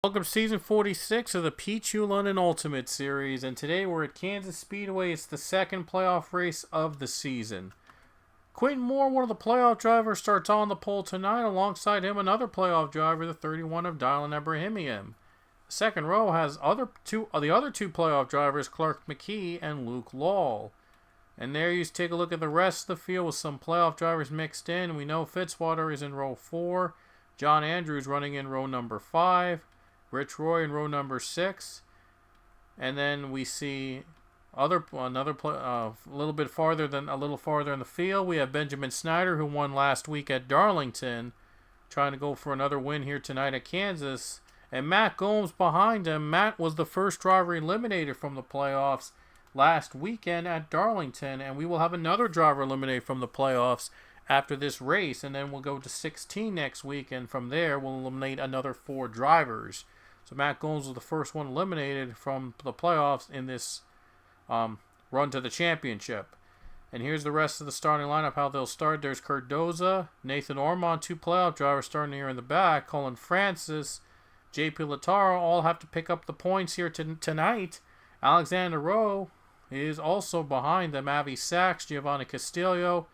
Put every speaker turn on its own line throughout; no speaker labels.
Welcome to Season 46 of the Pichu London Ultimate Series, and today we're at Kansas Speedway. It's the second playoff race of the season. Quentin Moore, one of the playoff drivers, starts on the pole tonight. Alongside him, another playoff driver, the 31 of Dylan Abrahamian. The second row has the other two playoff drivers, Clark McKee and Luke Lawl. And there you take a look at the rest of the field with some playoff drivers mixed in. We know Fitzwater is in row 4. John Andrews running in row number 5. Rich Roy in row number 6, and then we see a little farther in the field. We have Benjamin Snyder, who won last week at Darlington, trying to go for another win here tonight at Kansas, and Matt Gomes behind him. Matt was the first driver eliminated from the playoffs last weekend at Darlington, and we will have another driver eliminated from the playoffs after this race, and then we'll go to 16 next week, and from there we'll eliminate another 4 drivers. So Matt Gomes was the first one eliminated from the playoffs in this run to the championship. And here's the rest of the starting lineup, how they'll start. There's Kurt Doza, Nathan Ormond, 2 playoff drivers starting here in the back. Colin Francis, JP Lataro all have to pick up the points here tonight. Alexander Rowe is also behind them. Avi Sachs, Giovanni Castillo,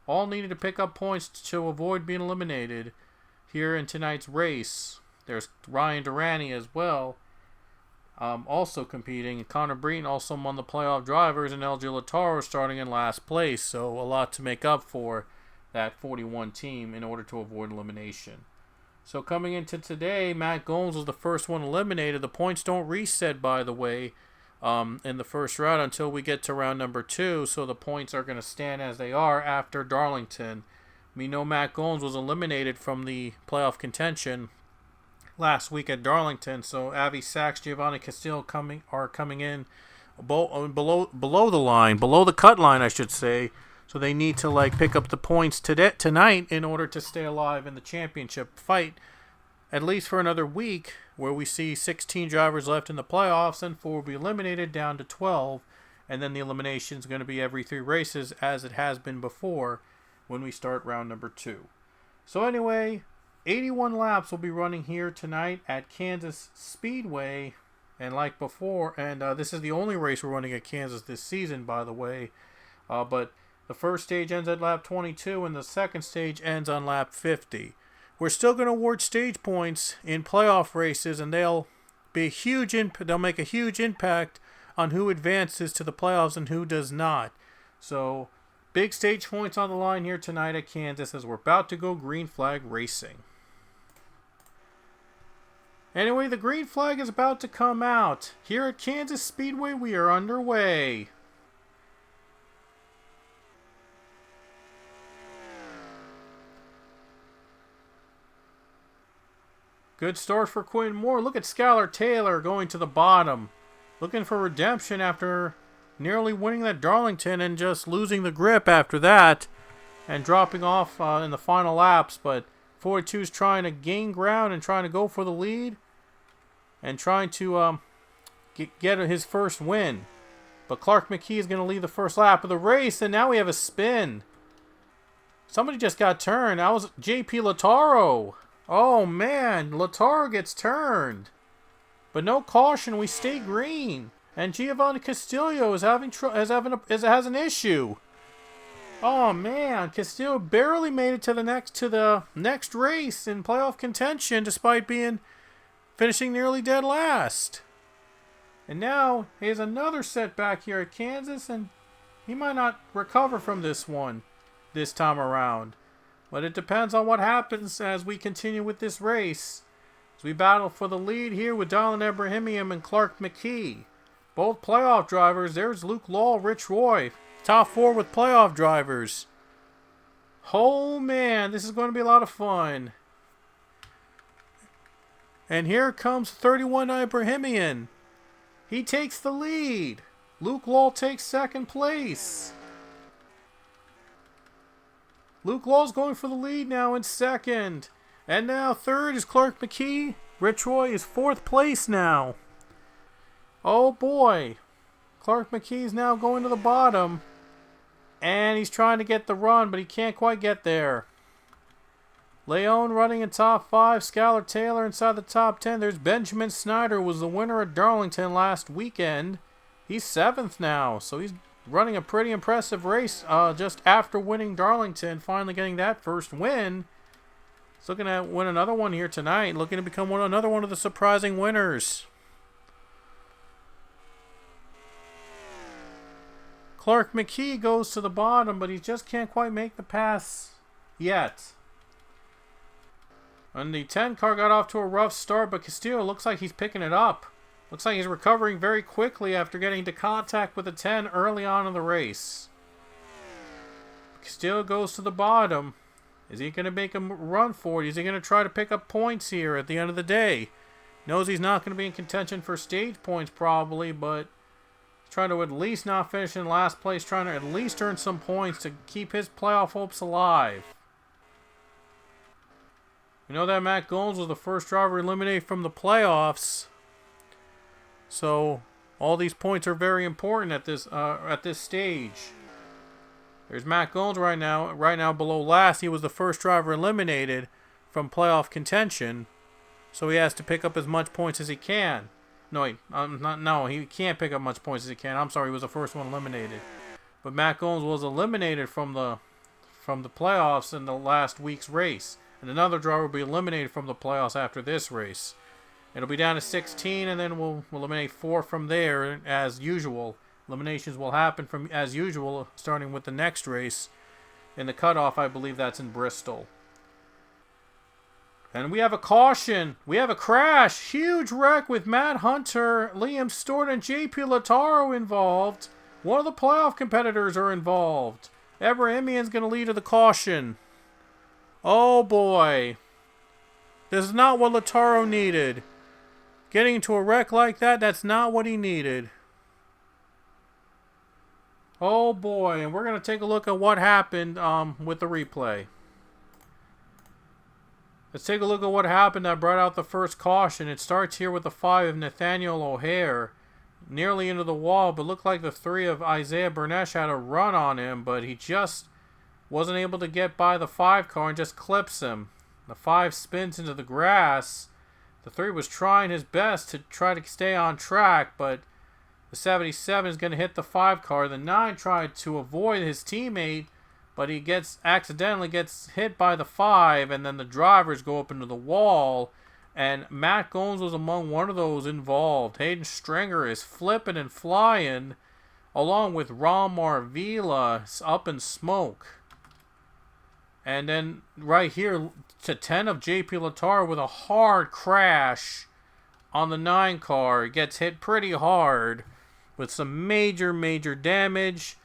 all needed to pick up points to avoid being eliminated here in tonight's race. There's Ryan Durrani as well, also competing. Connor Breton also among the playoff drivers, and LJ Lataro starting in last place. So a lot to make up for that 41 team in order to avoid elimination. So coming into today, Matt Gomes was the first one eliminated. The points don't reset, by the way, in the first round until we get to round number 2. So the points are going to stand as they are after Darlington. We know Matt Gomes was eliminated from the playoff contention last week at Darlington, so Avi Sachs, Giovanni Castillo are coming in below the line, below the cut line, I should say. So they need to pick up the points tonight in order to stay alive in the championship fight, at least for another week, where we see 16 drivers left in the playoffs and 4 will be eliminated down to 12, and then the elimination is going to be every 3 races as it has been before when we start round number 2. So anyway, 81 laps will be running here tonight at Kansas Speedway, and like before, and this is the only race we're running at Kansas this season, by the way, but the first stage ends at lap 22 and the second stage ends on lap 50. We're still going to award stage points in playoff races, and they'll make a huge impact on who advances to the playoffs and who does not. So big stage points on the line here tonight at Kansas as we're about to go green flag racing. Anyway, the green flag is about to come out. Here at Kansas Speedway, we are underway. Good start for Quentin Moore. Look at Skylar Taylor going to the bottom, looking for redemption after nearly winning that Darlington and just losing the grip after that and dropping off in the final laps. But 42 is trying to gain ground and trying to go for the lead and trying to get his first win. But Clark McKee is going to lead the first lap of the race, and now we have a spin. Somebody just got turned. That was JP Lataro. Oh man, Lataro gets turned. But no caution, we stay green. And Giovanni Castillo has an issue. Oh man, Castillo barely made it to the next race in playoff contention, despite finishing nearly dead last. And now he has another setback here at Kansas, and he might not recover from this one this time around. But it depends on what happens as we continue with this race, as we battle for the lead here with Dylan Abrahamian and Clark McKee. Both playoff drivers. There's Luke Lawl, Rich Roy. Top 4 with playoff drivers. Oh man, this is going to be a lot of fun. And here comes 31 Abrahamian. He takes the lead. Luke Lawl takes second place. Luke Law's going for the lead now in second. And now third is Clark McKee. Rich Roy is 4th place now. Oh boy. Clark McKee's now going to the bottom. And he's trying to get the run, but he can't quite get there. Leon running in top 5. Skylar Taylor inside the top 10. There's Benjamin Snyder, was the winner at Darlington last weekend. He's 7th now, so he's running a pretty impressive race just after winning Darlington, finally getting that first win. He's looking to win another one here tonight, looking to become another one of the surprising winners. Clark McKee goes to the bottom, but he just can't quite make the pass yet. And the 10 car got off to a rough start, but Castillo looks like he's picking it up. Looks like he's recovering very quickly after getting into contact with the 10 early on in the race. Castillo goes to the bottom. Is he going to make him run for it? Is he going to try to pick up points here at the end of the day? Knows he's not going to be in contention for stage points probably, but trying to at least not finish in last place, trying to at least earn some points to keep his playoff hopes alive. We know that Matt Gomes was the first driver eliminated from the playoffs, so all these points are very important at this stage. There's Matt Gomes right now below last. He was the first driver eliminated from playoff contention, so he has to pick up as much points as he can. No, he can't pick up much points as he can. I'm sorry, he was the first one eliminated. But Matt Gomes was eliminated from the playoffs in the last week's race. And another driver will be eliminated from the playoffs after this race. It'll be down to 16, and then we'll eliminate 4 from there as usual. Eliminations will happen as usual, starting with the next race. In the cutoff, I believe that's in Bristol. And we have a caution. We have a crash. Huge wreck with Matt Hunter, Liam Stewart, and JP Lataro involved. One of the playoff competitors are involved. Ebrahimian's going to lead to the caution. Oh boy. This is not what Lataro needed. Getting into a wreck like that, that's not what he needed. Oh boy, and we're going to take a look at what happened with the replay. Let's take a look at what happened that brought out the first caution. It starts here with the 5 of Nathaniel O'Hare. Nearly into the wall, but looked like the 3 of Isaiah Bernesh had a run on him, but he just wasn't able to get by the 5 car and just clips him. The 5 spins into the grass. The 3 was trying his best to try to stay on track, but the 77 is going to hit the 5 car. The 9 tried to avoid his teammate, but he accidentally gets hit by the 5, and then the drivers go up into the wall, and Matt Gomes was among one of those involved. Hayden Stringer is flipping and flying, along with Ron Marvila up in smoke. And then right here to 10 of JP Lataro with a hard crash on the 9 car. It gets hit pretty hard with some major damage,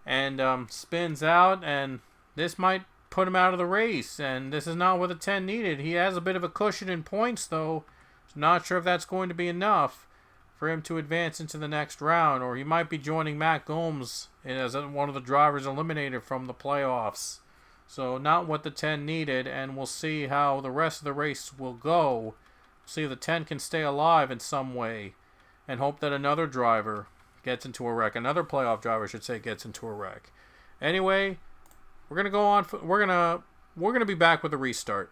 and spins out, and this might put him out of the race, and this is not what the 10 needed. He has a bit of a cushion in points though, so not sure if that's going to be enough for him to advance into the next round, or he might be joining Matt Gomes as one of the drivers eliminated from the playoffs. So not what the 10 needed, and we'll see how the rest of the race will go. See if the 10 can stay alive in some way, and hope that another driver gets into a wreck. Another playoff driver, I should say, gets into a wreck. Anyway, we're gonna go on. We're gonna be back with a restart.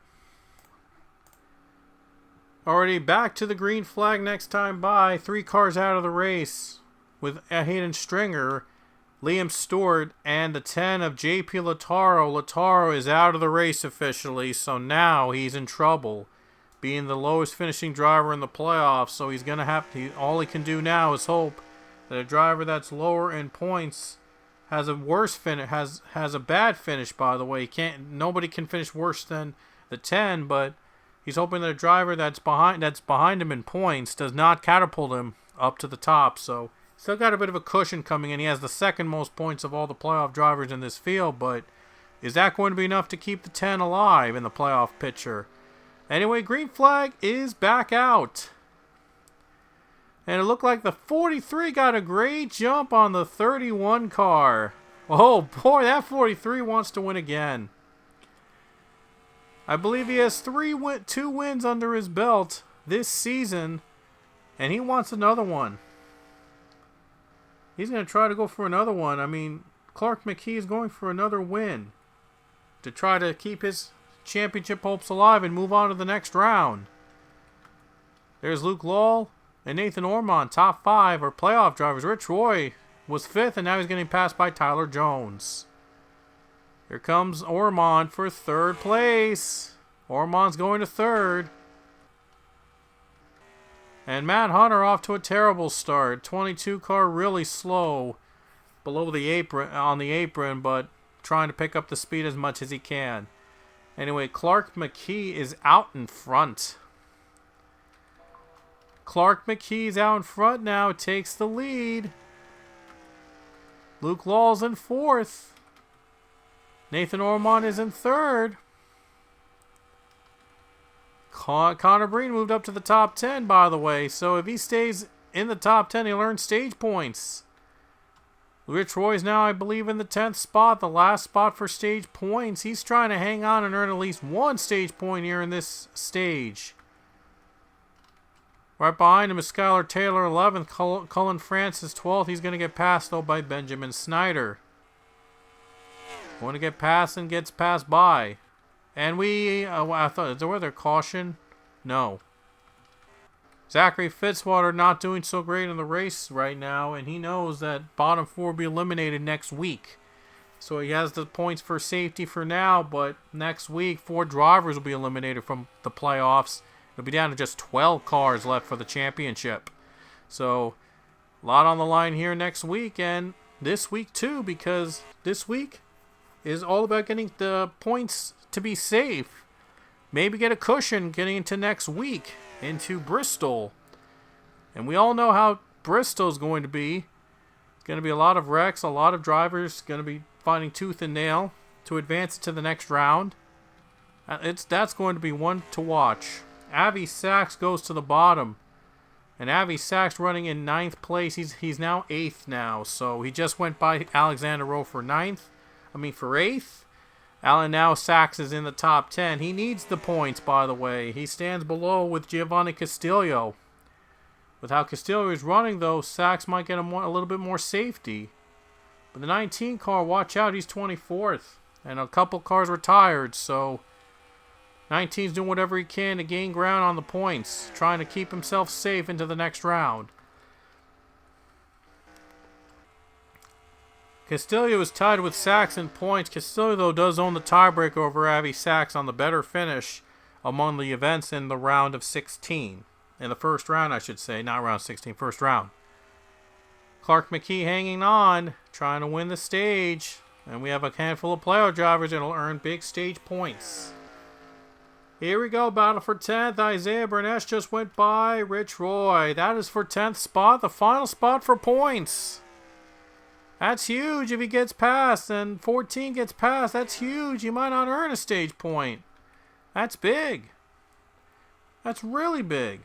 Already back to the green flag next time by. 3 cars out of the race with Hayden Stringer, Liam Stewart, and the 10 of JP Lataro. Lataro is out of the race officially, so now he's in trouble, being the lowest finishing driver in the playoffs. So he's gonna have to. All he can do now is hope that a driver that's lower in points has a worse finish, has a bad finish. By the way, nobody can finish worse than the 10, but he's hoping that a driver that's behind him in points does not catapult him up to the top. So still got a bit of a cushion coming in. He has the second most points of all the playoff drivers in this field, but is that going to be enough to keep the 10 alive in the playoff picture? Anyway, green flag is back out. And it looked like the 43 got a great jump on the 31 car. Oh boy, that 43 wants to win again. I believe he has 2 wins under his belt this season, and he wants another one. He's going to try to go for another one. I mean, Clark McKee is going for another win to try to keep his championship hopes alive and move on to the next round. There's Luke Lowell and Nathan Ormond, top 5 are playoff drivers. Rich Roy was 5th, and now he's getting passed by Tyler Jones. Here comes Ormond for 3rd place. Ormond's going to 3rd. And Matt Hunter off to a terrible start. 22 car really slow below the apron, on the apron, but trying to pick up the speed as much as he can. Anyway, Clark McKee is out in front. Clark McKee's out in front now, takes the lead. Luke Lowell's in 4th. Nathan Ormond is in 3rd. Connor Breen moved up to the top 10, by the way. So if he stays in the top 10, he'll earn stage points. Rich Roy's now, I believe, in the 10th spot, the last spot for stage points. He's trying to hang on and earn at least 1 stage point here in this stage. Right behind him is Skylar Taylor, 11th. Cullen Francis, 12th. He's going to get passed, though, by Benjamin Snyder. Going to get passed and gets passed by. And I thought, is there weather caution? No. Zachary Fitzwater not doing so great in the race right now, and he knows that bottom 4 will be eliminated next week. So he has the points for safety for now, but next week 4 drivers will be eliminated from the playoffs. It'll be down to just 12 cars left for the championship. So a lot on the line here next week, and this week too, because this week is all about getting the points to be safe. Maybe get a cushion getting into next week, into Bristol. And we all know how Bristol's going to be. It's going to be a lot of wrecks, a lot of drivers going to be fighting tooth and nail to advance to the next round. That's going to be one to watch. Avi Sachs goes to the bottom. And Avi Sachs running in 9th place. He's now 8th now. So he just went by Alexander Rowe for 8th. Alan now Sachs is in the top 10. He needs the points, by the way. He stands below with Giovanni Castillo. With how Castillo is running, though, Sachs might get a little bit more safety. But the 19 car, watch out, he's 24th. And a couple cars retired, so 19's doing whatever he can to gain ground on the points, trying to keep himself safe into the next round. Castillo is tied with Sachs in points. Castillo, though, does own the tiebreaker over Avi Sachs on the better finish among the events in the round of 16. In the first round, I should say. Not round 16, first round. Clark McKee hanging on, trying to win the stage. And we have a handful of playoff drivers that will earn big stage points. Here we go, battle for 10th. Isaiah Burness just went by Rich Roy. That is for 10th spot, the final spot for points. That's huge if he gets past, and 14 gets past. That's huge. You might not earn a stage point. That's big. That's really big.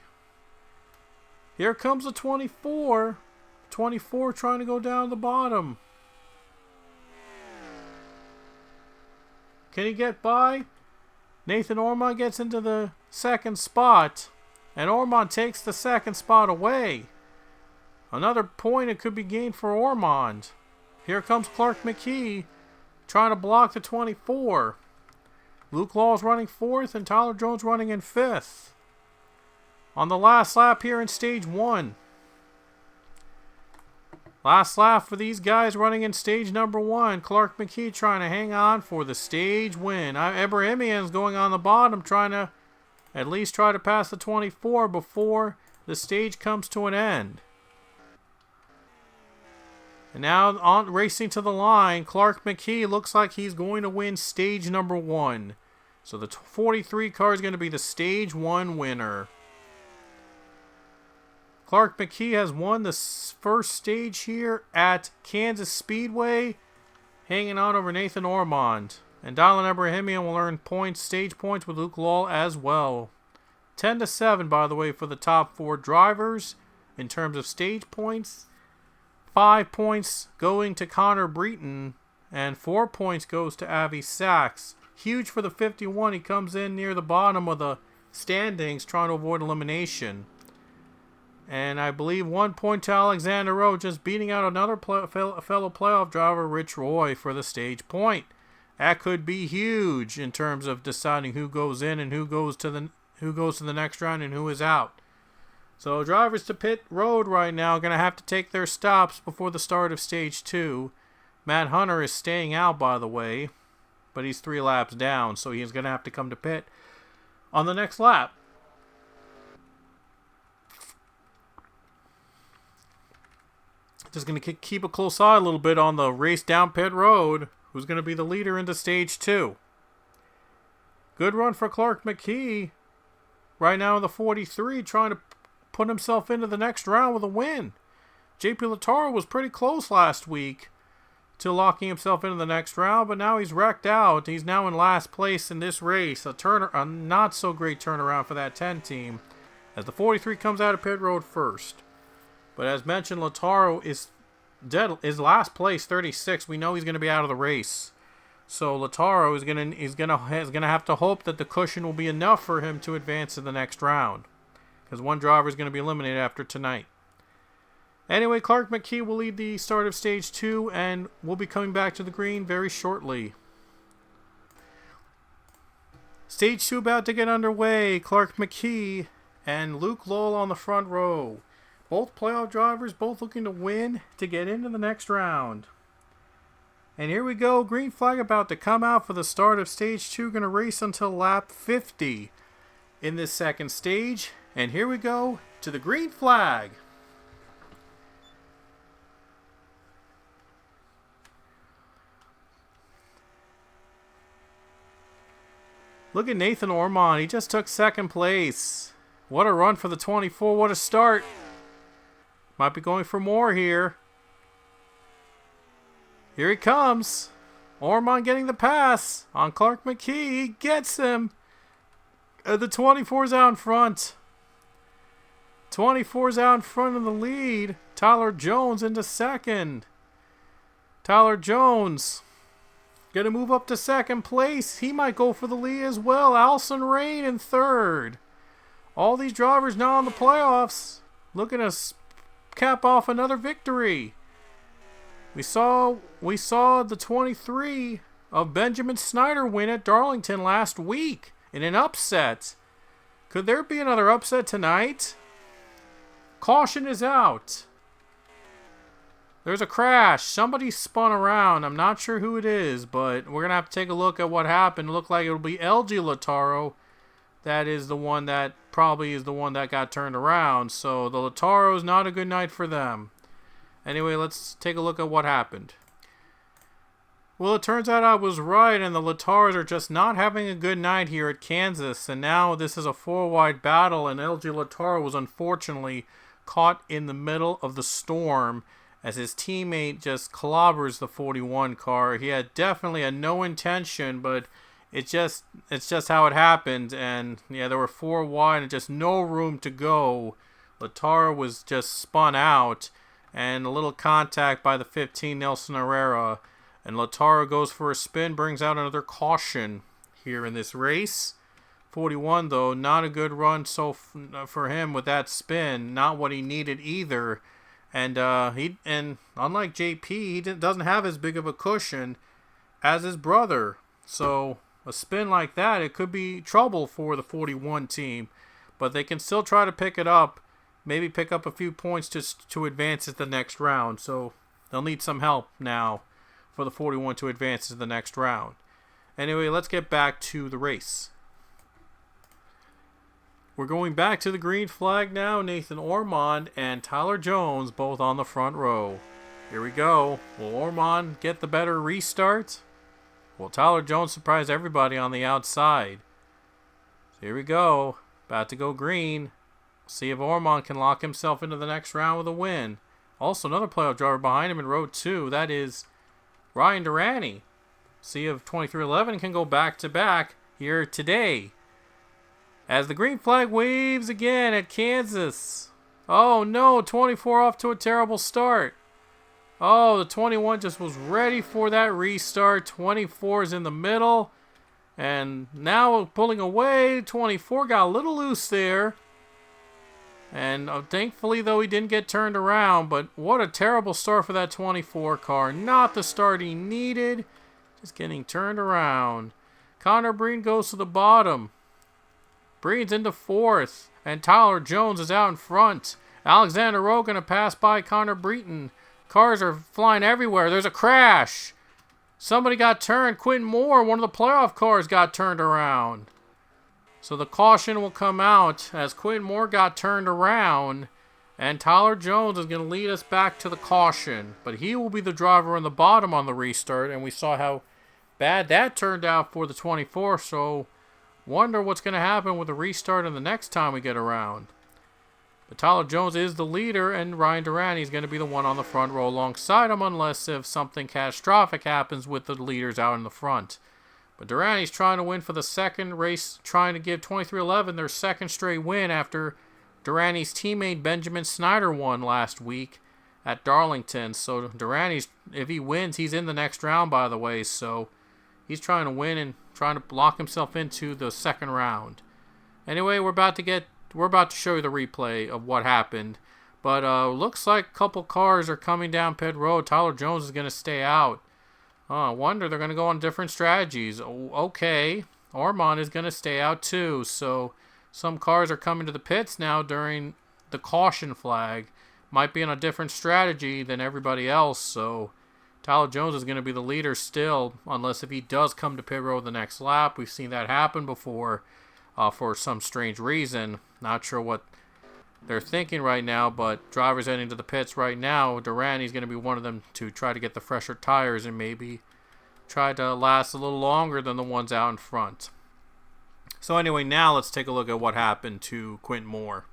Here comes the 24. 24 trying to go down the bottom. Can he get by? Nathan Ormond gets into the 2nd spot, and Ormond takes the 2nd spot away. Another point it could be gained for Ormond. Here comes Clark McKee trying to block the 24. Luke Lowell's running 4th and Tyler Jones running in 5th. On the last lap here in stage 1. Last lap for these guys running in stage number 1. Clark McKee trying to hang on for the stage win. Ebrahimian's going on the bottom trying to at least try to pass the 24 before the stage comes to an end. And now on racing to the line, Clark McKee looks like he's going to win stage number 1. So the 43 car is going to be the stage 1 winner. Clark McKee has won the first stage here at Kansas Speedway, hanging on over Nathan Ormond. And Dylan Ebrahimian will earn points, stage points with Luke Lowell as well. 10-7, by the way, for the top 4 drivers in terms of stage points. 5 points going to Connor Breton, and 4 points goes to Avi Sachs. Huge for the 51. He comes in near the bottom of the standings trying to avoid elimination. And I believe 1 point to Alexander Rowe, just beating out another fellow playoff driver, Rich Roy, for the stage point. That could be huge in terms of deciding who goes in and who goes to the next round and who is out. So drivers to pit road right now are going to have to take their stops before the start of stage 2. Matt Hunter is staying out, by the way, but he's 3 laps down, so he's going to have to come to pit on the next lap. Just going to keep a close eye a little bit on the race down pit road. Who's going to be the leader into stage 2? Good run for Clark McKee. Right now in the 43, trying to put himself into the next round with a win. JP Lataro was pretty close last week to locking himself into the next round, but now he's wrecked out. He's now in last place in this race. A not so great turnaround for that 10 team, as the 43 comes out of pit road first. But as mentioned, Lataro is dead. Is last place, 36. We know he's going to be out of the race. So Lataro is going to have to hope that the cushion will be enough for him to advance to the next round, because one driver is going to be eliminated after tonight. Anyway, Clark McKee will lead the start of stage 2, and we'll be coming back to the green very shortly. Stage 2 about to get underway. Clark McKee and Luke Lowell on the front row. Both playoff drivers, both looking to win to get into the next round. And here we go. Green flag about to come out for the start of stage 2. Going to race until lap 50 in this second stage. And here we go to the green flag. Look at Nathan Ormond. He just took second place. What a run for the 24. What a start. Might be going for more here. Here he comes. Ormond getting the pass on Clark McKee. He gets him. The 24's out in front. 24's out in front of the lead. Tyler Jones into second. Tyler Jones going to move up to second place. He might go for the lead as well. Alson Rain in third. All these drivers now in the playoffs looking to cap off another victory. We saw the 23 of Benjamin Snyder win at Darlington last week in an upset. Could there be another upset tonight? Caution is out. There's a crash. Somebody spun around. I'm not sure who it is, but we're going to have to take a look at what happened. It looked like it'll be LG Lataro. That is the one that probably is the one that got turned around. So the Lataro is not a good night for them. Anyway, let's take a look at what happened. Well, it turns out I was right, and the Lataros are just not having a good night here at Kansas. And now this is a 4-wide battle, and LG Lataro was unfortunately caught in the middle of the storm as his teammate just clobbers the 41 car. He had definitely had no intention, but it's just how it happened. And yeah, there were 4 wide and just no room to go. Lataro was just spun out, and a little contact by the 15 Nelson Herrera, and Lataro goes for a spin, brings out another caution here in this race. 41 though, not a good run for him with that spin, not what he needed either. And unlike JP, he doesn't have as big of a cushion as his brother. So a spin like that, it could be trouble for the 41 team. But they can still try to pick it up. Maybe pick up a few points to advance to the next round. So they'll need some help now for the 41 to advance to the next round. Anyway, let's get back to the race. We're going back to the green flag now. Nathan Ormond and Tyler Jones both on the front row. Here we go. Will Ormond get the better restart? Will Tyler Jones surprise everybody on the outside? So here we go. About to go green. See if Ormond can lock himself into the next round with a win. Also, another playoff driver behind him in row 2. That is Ryan Durrani. See if 2311 can go back-to-back here today. As the green flag waves again at Kansas. Oh no, 24 off to a terrible start. Oh, the 21 just was ready for that restart. 24 is in the middle. And now pulling away. 24 got a little loose there. And thankfully, though, he didn't get turned around. But what a terrible start for that 24 car. Not the start he needed. is getting turned around. Connor Breen goes to the bottom. Breen's into fourth, and Tyler Jones is out in front. Alexander Rowe going to pass by Connor Breton. Cars are flying everywhere. There's a crash. Somebody got turned. Quentin Moore, one of the playoff cars, got turned around. So the caution will come out as Quentin Moore got turned around, and Tyler Jones is going to lead us back to the caution. But he will be the driver on the bottom on the restart, and we saw how bad that turned out for the 24, so wonder what's going to happen with the restart and the next time we get around. But Tyler Jones is the leader, and Ryan Durante is going to be the one on the front row alongside him, unless if something catastrophic happens with the leaders out in the front. But Durante's trying to win for the second race, trying to give 23XI their second straight win after Durante's teammate Benjamin Snyder won last week at Darlington. So Durante's, if he wins, he's in the next round, by the way. So he's trying to win and trying to lock himself into the second round. Anyway, we're about to show you the replay of what happened. But looks like a couple cars are coming down pit road. Tyler Jones is going to stay out. I wonder they're going to go on different strategies. Okay, Ormond is going to stay out too. So some cars are coming to the pits now during the caution flag. Might be on a different strategy than everybody else. So Tyler Jones is going to be the leader still, unless if he does come to pit road the next lap. We've seen that happen before for some strange reason. Not sure what they're thinking right now, but drivers heading to the pits right now, Durante's going to be one of them to try to get the fresher tires and maybe try to last a little longer than the ones out in front. So anyway, now let's take a look at what happened to Quentin Moore.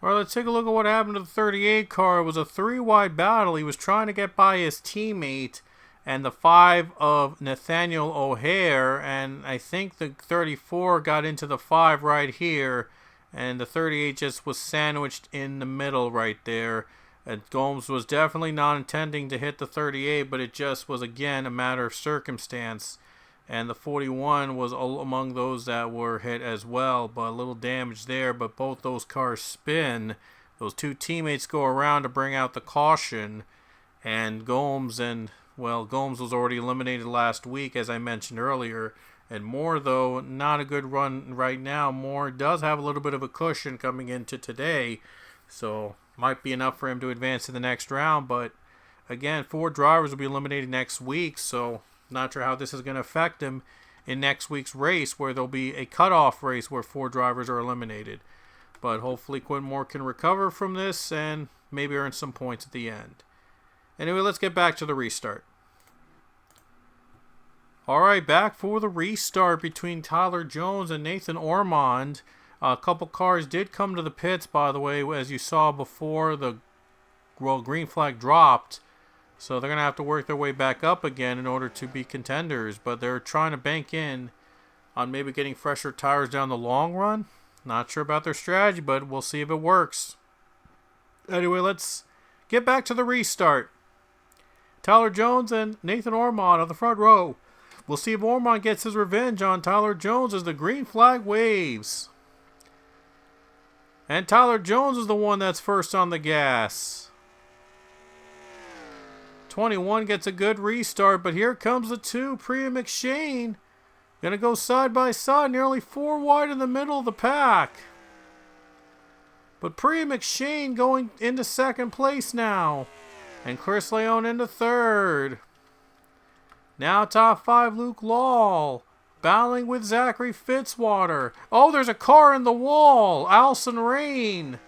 Alright, let's take a look at what happened to the 38 car. It was a 3-wide battle. He was trying to get by his teammate and the 5 of Nathaniel O'Hare, and I think the 34 got into the 5 right here. And the 38 just was sandwiched in the middle right there. And Gomes was definitely not intending to hit the 38, but it just was, again, a matter of circumstance. And the 41 was among those that were hit as well, but a little damage there. But both those cars spin. Those two teammates go around to bring out the caution. And Gomes was already eliminated last week, as I mentioned earlier. And Moore, though, not a good run right now. Moore does have a little bit of a cushion coming into today, so might be enough for him to advance to the next round. But again, 4 drivers will be eliminated next week, so not sure how this is going to affect him in next week's race, where there'll be a cutoff race where 4 drivers are eliminated. But hopefully Quentin Moore can recover from this and maybe earn some points at the end. Anyway, let's get back to the restart. Alright, back for the restart between Tyler Jones and Nathan Ormond. A couple cars did come to the pits, by the way, as you saw before the green flag dropped. So they're going to have to work their way back up again in order to be contenders. But they're trying to bank in on maybe getting fresher tires down the long run. Not sure about their strategy, but we'll see if it works. Anyway, let's get back to the restart. Tyler Jones and Nathan Ormond on the front row. We'll see if Ormond gets his revenge on Tyler Jones as the green flag waves. And Tyler Jones is the one that's first on the gas. 21 gets a good restart, but here comes the 2. Priya McShane. Going to go side by side, nearly 4 wide in the middle of the pack. But Priya McShane going into second place now. And Chris Leone into third. Now top 5, Luke Law, battling with Zachary Fitzwater. Oh, there's a car in the wall. Alson Rain,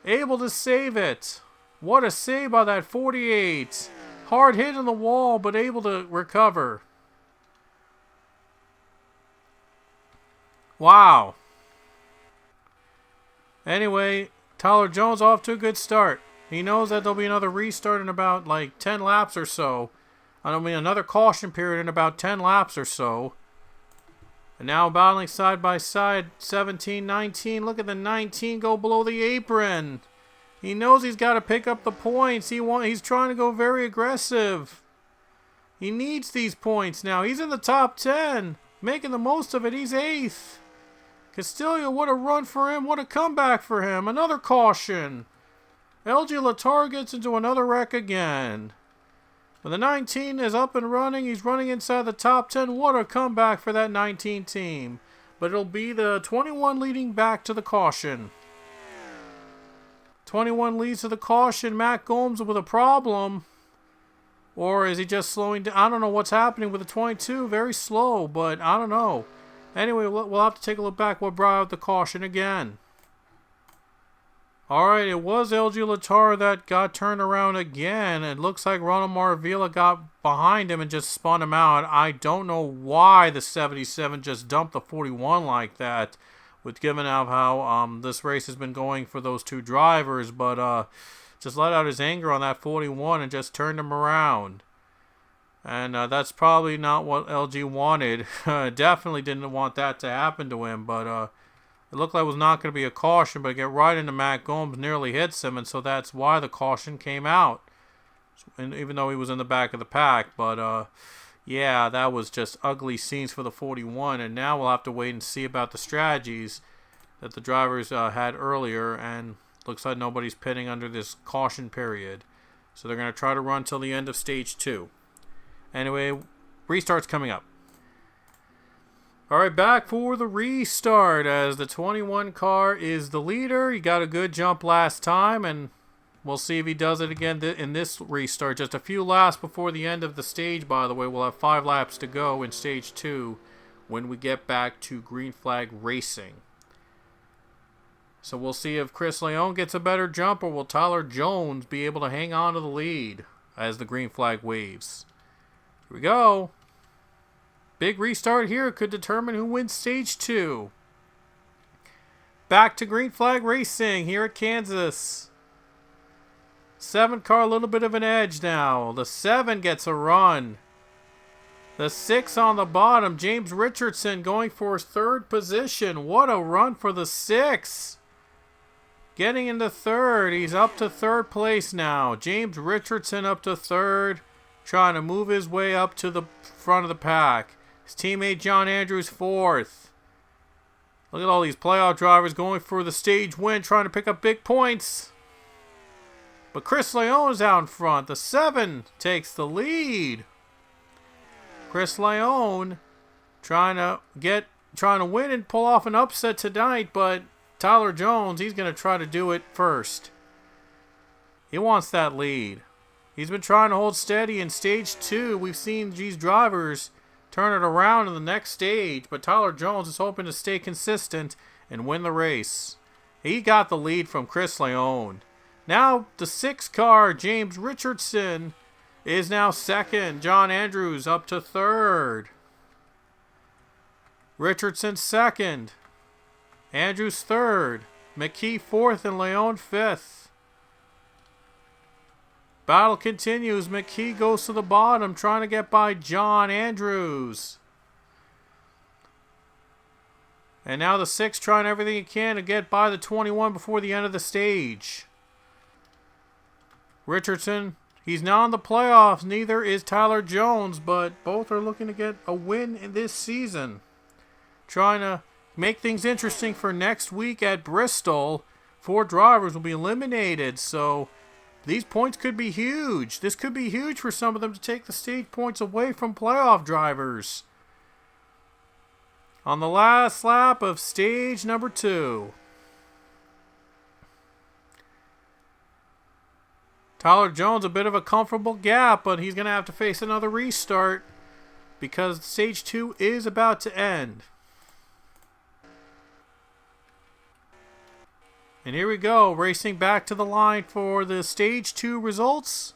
able to save it. What a save by that 48. Hard hit in the wall, but able to recover. Wow. Anyway, Tyler Jones off to a good start. He knows that there'll be another restart in about 10 laps or so. Another caution period in about 10 laps or so. And now battling side by side, 17, 19. Look at the 19 go below the apron. He knows he's got to pick up the points. He's trying to go very aggressive. He needs these points now. He's in the top 10, making the most of it. He's 8th. Castillo, what a run for him. What a comeback for him. Another caution. LG Latar gets into another wreck again. But the 19 is up and running. He's running inside the top 10. What a comeback for that 19 team. But it'll be the 21 leading back to the caution. 21 leads to the caution. Matt Gomes with a problem. Or is he just slowing down? I don't know what's happening with the 22. Very slow, but I don't know. Anyway, we'll have to take a look back what brought out the caution again. Alright, it was LG Latar that got turned around again. It looks like Ronald Maravilla got behind him and just spun him out. I don't know why the 77 just dumped the 41 like that, with given out how this race has been going for those two drivers, but just let out his anger on that 41 and just turned him around. And that's probably not what LG wanted. Definitely didn't want that to happen to him, but it looked like it was not going to be a caution, but it get right into Matt Gomes, nearly hits him, and so that's why the caution came out. And even though he was in the back of the pack, but yeah, that was just ugly scenes for the 41, and now we'll have to wait and see about the strategies that the drivers had earlier, and looks like nobody's pitting under this caution period. So they're going to try to run till the end of stage 2. Anyway, restart's coming up. Alright, back for the restart as the 21 car is the leader. He got a good jump last time, and we'll see if he does it again in this restart. Just a few laps before the end of the stage, by the way. We'll have 5 laps to go in stage 2 when we get back to green flag racing. So we'll see if Chris Leone gets a better jump, or will Tyler Jones be able to hang on to the lead as the green flag waves. Here we go. Big restart here could determine who wins stage 2. Back to green flag racing here at Kansas. 7 car, a little bit of an edge now. The 7 gets a run. The 6 on the bottom, James Richardson going for his 3rd position. What a run for the 6. Getting into 3rd. He's up to 3rd place now. James Richardson up to 3rd. Trying to move his way up to the front of the pack. His teammate John Andrews 4th. Look at all these playoff drivers going for the stage win, trying to pick up big points. But Chris Leone's out in front. The 7 takes the lead. Chris Leone trying to win and pull off an upset tonight, but Tyler Jones, he's going to try to do it first. He wants that lead. He's been trying to hold steady in stage 2. We've seen these drivers turn it around in the next stage, but Tyler Jones is hoping to stay consistent and win the race. He got the lead from Chris Leone. Now the 6 car, James Richardson, is now 2nd. John Andrews up to 3rd. Richardson 2nd. Andrews 3rd. McKee 4th and Leone 5th. Battle continues. McKee goes to the bottom, trying to get by John Andrews. And now the 6 trying everything he can to get by the 21 before the end of the stage. Richardson, he's now in the playoffs. Neither is Tyler Jones, but both are looking to get a win in this season. Trying to make things interesting for next week at Bristol. 4 drivers will be eliminated, so these points could be huge. This could be huge for some of them to take the stage points away from playoff drivers. On the last lap of stage number 2. Tyler Jones, a bit of a comfortable gap, but he's going to have to face another restart because stage 2 is about to end. And here we go, racing back to the line for the stage 2 results.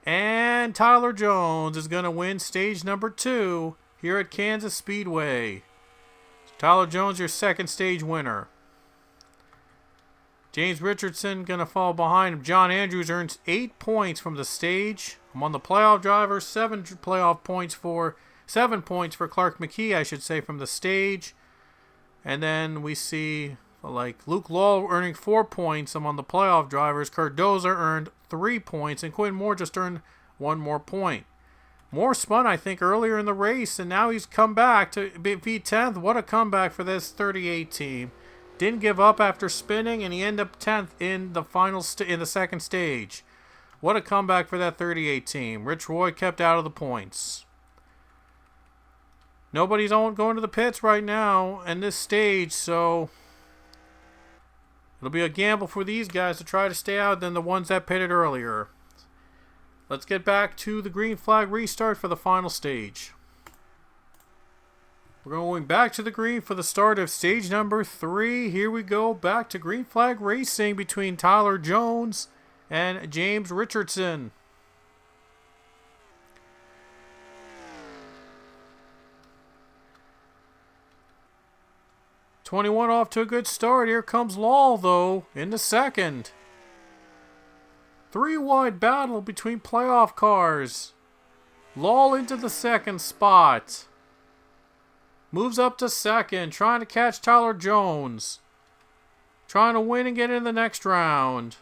And Tyler Jones is going to win stage number 2 here at Kansas Speedway. So Tyler Jones, your 2nd stage winner. James Richardson going to fall behind him. John Andrews earns 8 points from the stage. Among the playoff drivers, 7 points for Clark McKee, I should say, from the stage. And then we see like Luke Law earning 4 points among the playoff drivers. Kurt Dozer earned 3 points, and Quinn Moore just earned 1 more point. Moore spun, I think, earlier in the race, and now he's come back to be 10th. What a comeback for this 38 team. Didn't give up after spinning, and he ended up 10th in the final in the 2nd stage. What a comeback for that 38 team. Rich Roy kept out of the points. Nobody's going to the pits right now in this stage, so it'll be a gamble for these guys to try to stay out than the ones that pitted earlier. Let's get back to the green flag restart for the final stage. We're going back to the green for the start of stage number 3. Here we go, back to green flag racing between Tyler Jones and James Richardson. '21 off to a good start. Here comes Lal, though, in the second. 3-wide battle between playoff cars. Lal into the second spot. Moves up to second, trying to catch Tyler Jones. Trying to win and get in the next round.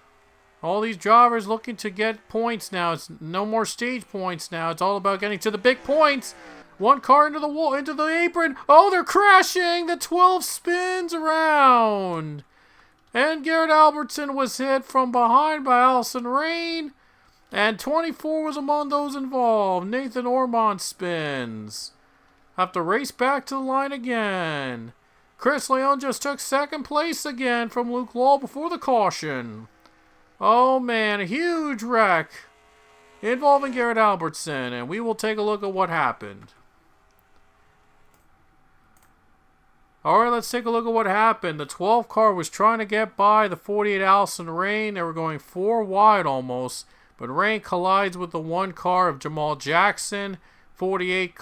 All these drivers looking to get points now. It's no more stage points now. It's all about getting to the big points. One car into the wall, into the apron. Oh, they're crashing. The 12 spins around. And Garrett Albertson was hit from behind by Allison Rain. And 24 was among those involved. Nathan Ormond spins. Have to race back to the line again. Chris Leon just took second place again from Luke Law before the caution. Oh man, a huge wreck involving Garrett Albertson. And we will take a look at what happened. Alright, let's take a look at what happened. The 12 car was trying to get by the 48 Allison Rain. They were going 4 wide almost. But Rain collides with the 1 car of Jamal Jackson. 48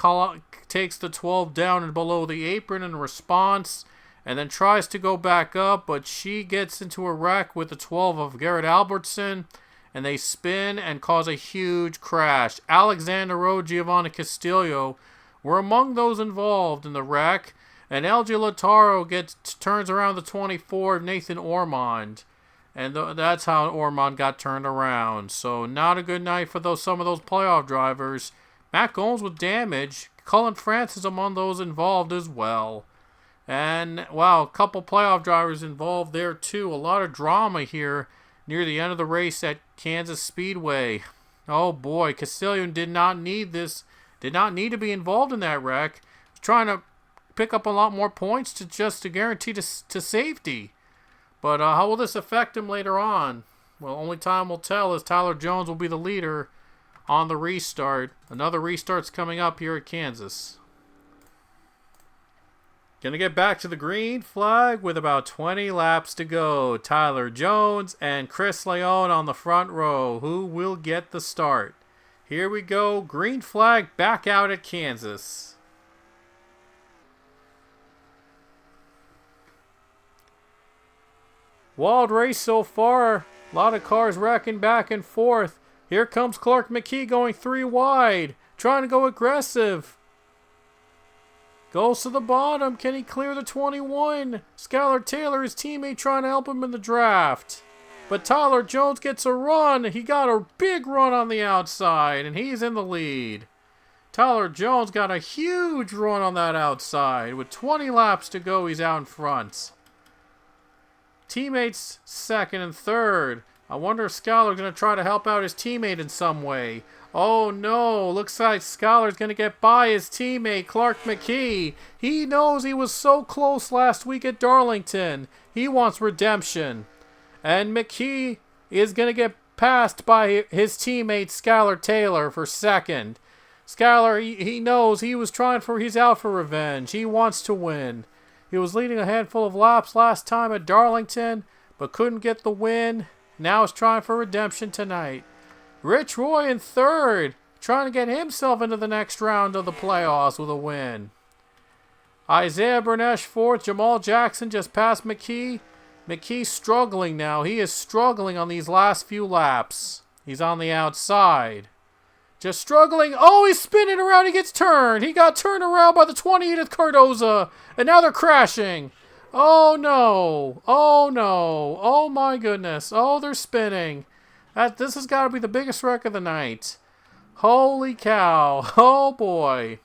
takes the 12 down and below the apron in response. And then tries to go back up. But she gets into a wreck with the 12 of Garrett Albertson. And they spin and cause a huge crash. Alexander Rowe, Giovanni Castillo were among those involved in the wreck. And LG Lataro turns around the 24 of Nathan Ormond. And that's how Ormond got turned around. So not a good night for some of those playoff drivers. Matt Gomes with damage. Cullen Francis among those involved as well. And, wow, a couple playoff drivers involved there too. A lot of drama here near the end of the race at Kansas Speedway. Oh boy, Castillion did not need this. Did not need to be involved in that wreck. Was trying to pick up a lot more points to guarantee to safety. But how will this affect him later on? Well, only time will tell, as Tyler Jones will be the leader on the restart. Another restart's coming up here at Kansas. Gonna get back to the green flag with about 20 laps to go. Tyler Jones and Chris Leon on the front row. Who will get the start? Here we go. Green flag back out at Kansas. Wild race so far. A lot of cars wrecking back and forth. Here comes Clark McKee going 3 wide. Trying to go aggressive. Goes to the bottom. Can he clear the 21? Skylar Taylor, his teammate, trying to help him in the draft. But Tyler Jones gets a run. He got a big run on the outside, and he's in the lead. Tyler Jones got a huge run on that outside. With 20 laps to go, he's out in front. Teammates second and third. I wonder if Skylar's going to try to help out his teammate in some way. Oh no, looks like Skylar's going to get by his teammate, Clark McKee. He knows he was so close last week at Darlington. He wants redemption. And McKee is going to get passed by his teammate, Skylar Taylor, for second. Skylar, he knows he's out for revenge. He wants to win. He was leading a handful of laps last time at Darlington, but couldn't get the win. Now he's trying for redemption tonight. Rich Roy in third, trying to get himself into the next round of the playoffs with a win. Isaiah Bernesh fourth. Jamal Jackson just passed McKee. McKee's struggling now. He is struggling on these last few laps. He's on the outside. Just struggling. Oh, he's spinning around. He gets turned. He got turned around by the 28th Cardoza. And now they're crashing. Oh, no. Oh, no. Oh, my goodness. Oh, they're spinning. This has got to be the biggest wreck of the night. Holy cow. Oh, boy.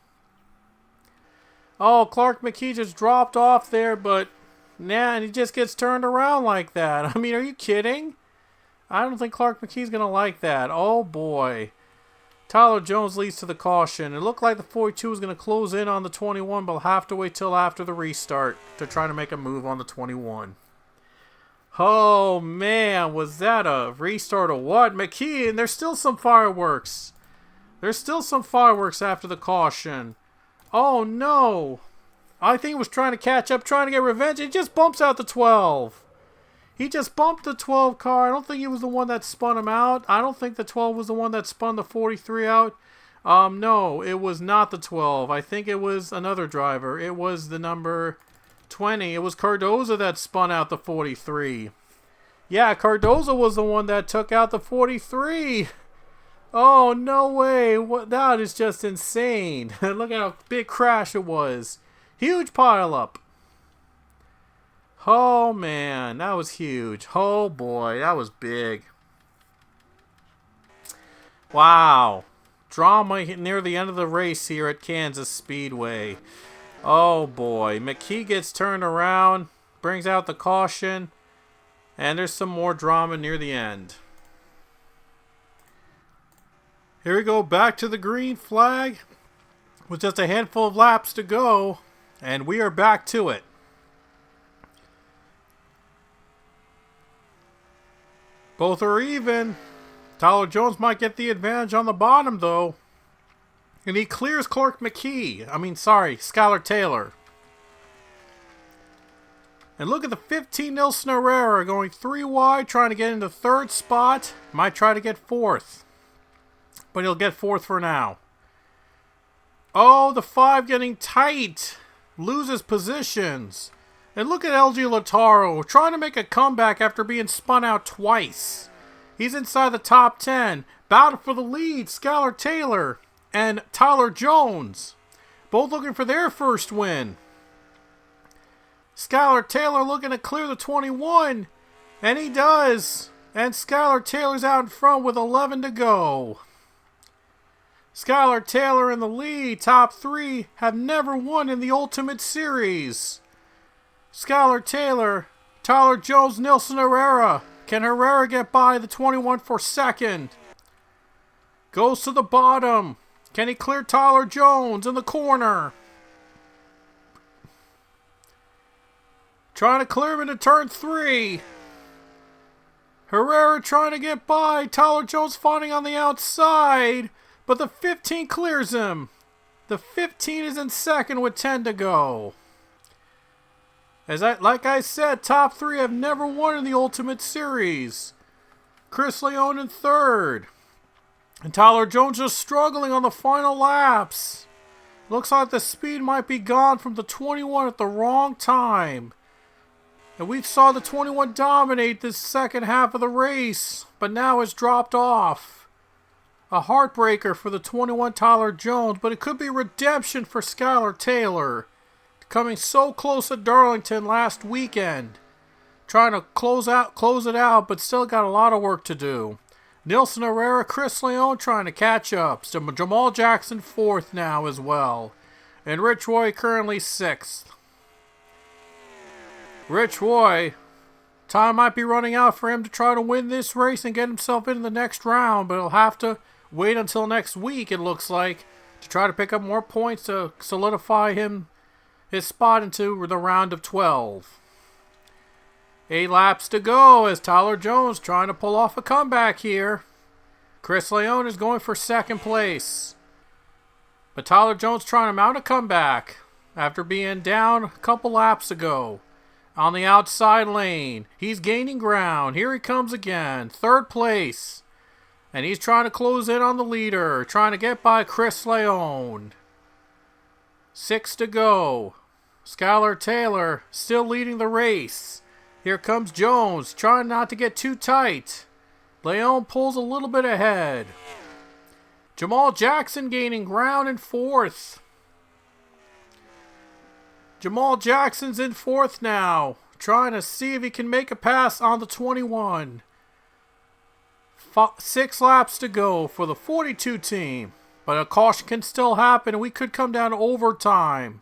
Oh, Clark McKee just dropped off there, but, nah, and he just gets turned around like that. I mean, are you kidding? I don't think Clark McKee's going to like that. Oh, boy. Tyler Jones leads to the caution. It looked like the 42 was going to close in on the 21, but will have to wait till after the restart to try to make a move on the 21. Oh, man. Was that a restart or what? McKee, and there's still some fireworks. There's still some fireworks after the caution. Oh, no. I think he was trying to catch up, trying to get revenge. He just bumps out the 12. He just bumped the 12 car. I don't think he was the one that spun him out. I don't think the 12 was the one that spun the 43 out. No, it was not the 12. I think it was another driver. It was the number 20. It was Cardoza that spun out the 43. Yeah, Cardoza was the one that took out the 43. Oh, no way. That is just insane. Look at how big crash it was. Huge pileup. Oh, man. That was huge. Oh, boy. That was big. Wow. Drama near the end of the race here at Kansas Speedway. Oh, boy. McKee gets turned around. Brings out the caution. And there's some more drama near the end. Here we go. Back to the green flag. With just a handful of laps to go. And we are back to it. Both are even. Tyler Jones might get the advantage on the bottom, though. And he clears Clark McKee. Skylar Taylor. And look at the 15 Nilsson Herrera going 3 wide, trying to get into third spot. Might try to get fourth. But he'll get fourth for now. Oh, the 5 getting tight. Loses positions. And look at LG Lautaro trying to make a comeback after being spun out twice. He's inside the top 10. Battle for the lead, Skylar Taylor and Tyler Jones. Both looking for their first win. Skylar Taylor looking to clear the 21. And he does. And Skylar Taylor's out in front with 11 to go. Skylar Taylor in the lead. Top 3 have never won in the Ultimate Series. Skylar Taylor, Tyler Jones, Nilsson Herrera. Can Herrera get by the 21 for second? Goes to the bottom. Can he clear Tyler Jones in the corner? Trying to clear him into turn 3. Herrera trying to get by. Tyler Jones fighting on the outside. But the 15 clears him. The 15 is in second with 10 to go. Like I said, top 3 have never won in the Ultimate Series. Chris Leone in third. And Tyler Jones just struggling on the final laps. Looks like the speed might be gone from the 21 at the wrong time. And we saw the 21 dominate this second half of the race, but now it's dropped off. A heartbreaker for the 21 Tyler Jones, but it could be redemption for Skylar Taylor. Coming so close at Darlington last weekend. Trying to close it out, but still got a lot of work to do. Nilsson Herrera, Chris Leone trying to catch up. So Jamal Jackson 4th now as well. And Rich Roy currently 6th. Rich Roy, time might be running out for him to try to win this race and get himself into the next round, but he'll have to wait until next week, it looks like, to try to pick up more points to solidify his spot into the round of 12. 8 laps to go as Tyler Jones trying to pull off a comeback here. Chris Leone is going for second place. But Tyler Jones trying to mount a comeback after being down a couple laps ago. On the outside lane. He's gaining ground. Here he comes again. Third place. And he's trying to close in on the leader. Trying to get by Chris Leone. 6 to go. Skylar Taylor still leading the race. Here comes Jones, trying not to get too tight. Leone pulls a little bit ahead. Jamal Jackson gaining ground in 4th. Jamal Jackson's in 4th now, trying to see if he can make a pass on the 21. 6 laps to go for the 42 team. But a caution can still happen, and we could come down to overtime.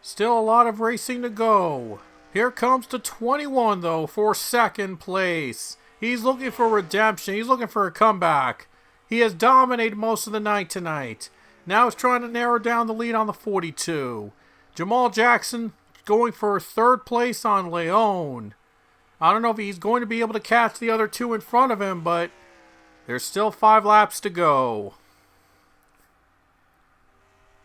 Still a lot of racing to go. Here comes the 21, though, for second place. He's looking for redemption. He's looking for a comeback. He has dominated most of the night tonight. Now he's trying to narrow down the lead on the 42. Jamal Jackson going for third place on Leon. I don't know if he's going to be able to catch the other two in front of him, but there's still 5 laps to go.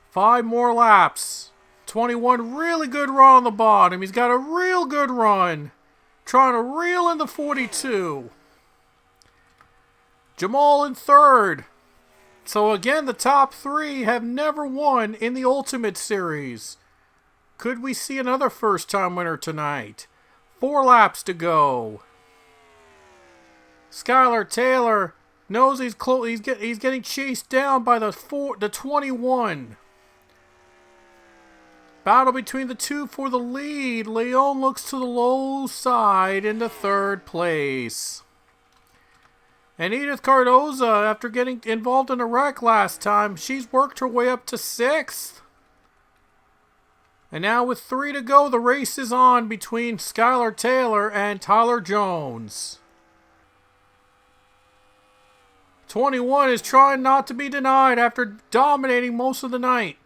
5 more laps. 21, really good run on the bottom. He's got a real good run. Trying to reel in the 42. Jamal in third. So again, the top 3 have never won in the Ultimate Series. Could we see another first-time winner tonight? 4 laps to go. Skylar Taylor knows he's close. He's getting chased down by the 21. Battle between the two for the lead. Leon looks to the low side into third place. And Edith Cardoza, after getting involved in a wreck last time, she's worked her way up to 6th. And now with 3 to go, the race is on between Skylar Taylor and Tyler Jones. 21 is trying not to be denied after dominating most of the night.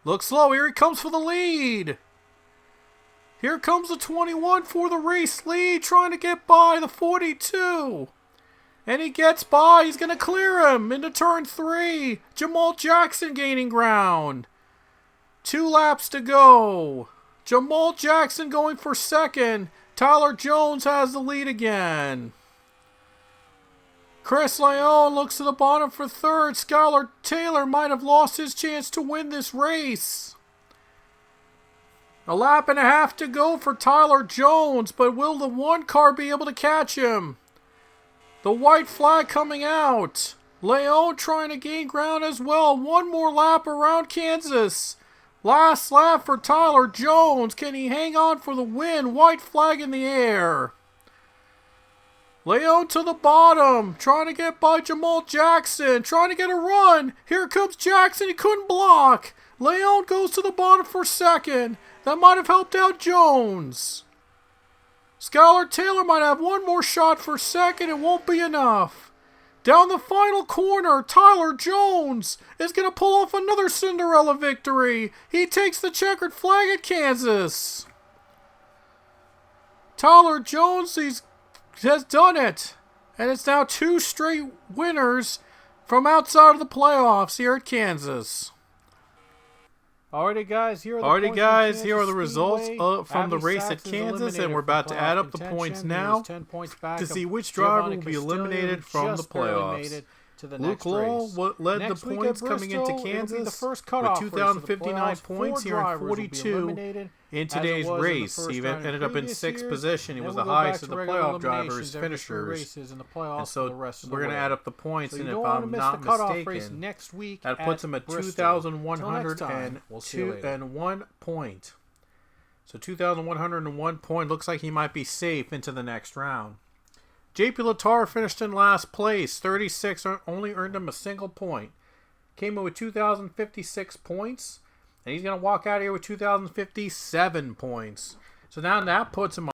Looks slow. Here he comes for the lead. Here comes the 21 for the race lead, trying to get by the 42. And he gets by. He's going to clear him into turn 3. Jamal Jackson gaining ground. 2 laps to go. Jamal Jackson going for second. Tyler Jones has the lead again. Chris Leon looks to the bottom for third. Skylar Taylor might have lost his chance to win this race. 1.5 laps to go for Tyler Jones, but will the 1 car be able to catch him? The white flag coming out. Leon trying to gain ground as well. 1 more lap around Kansas. Last lap for Tyler Jones. Can he hang on for the win? White flag in the air. Leon to the bottom, trying to get by Jamal Jackson, trying to get a run. Here comes Jackson, he couldn't block. Leon goes to the bottom for second. That might have helped out Jones. Skylar Taylor might have 1 more shot for second, it won't be enough. Down the final corner, Tyler Jones is going to pull off another Cinderella victory. He takes the checkered flag at Kansas. Tyler Jones, has done it. And it's now 2 straight winners from outside of the playoffs here at Kansas.
Alrighty guys, here are the
results from the race at Kansas, and we're about to add up the points now to see which driver will be eliminated from the playoffs. Luke Lowell led the points coming into Kansas with 2,059 points here in 42 in today's race. He ended up in 6th position. He was the highest of the playoff drivers, finishers. And so we're going to add up the points, and if I'm not mistaken, that puts him at 2,101 point. So 2,101 point. Looks like he might be safe into the next round. JP Latar finished in last place, 36, only earned him a single point. Came in with 2,056 points, and he's going to walk out here with 2,057 points. So now that puts him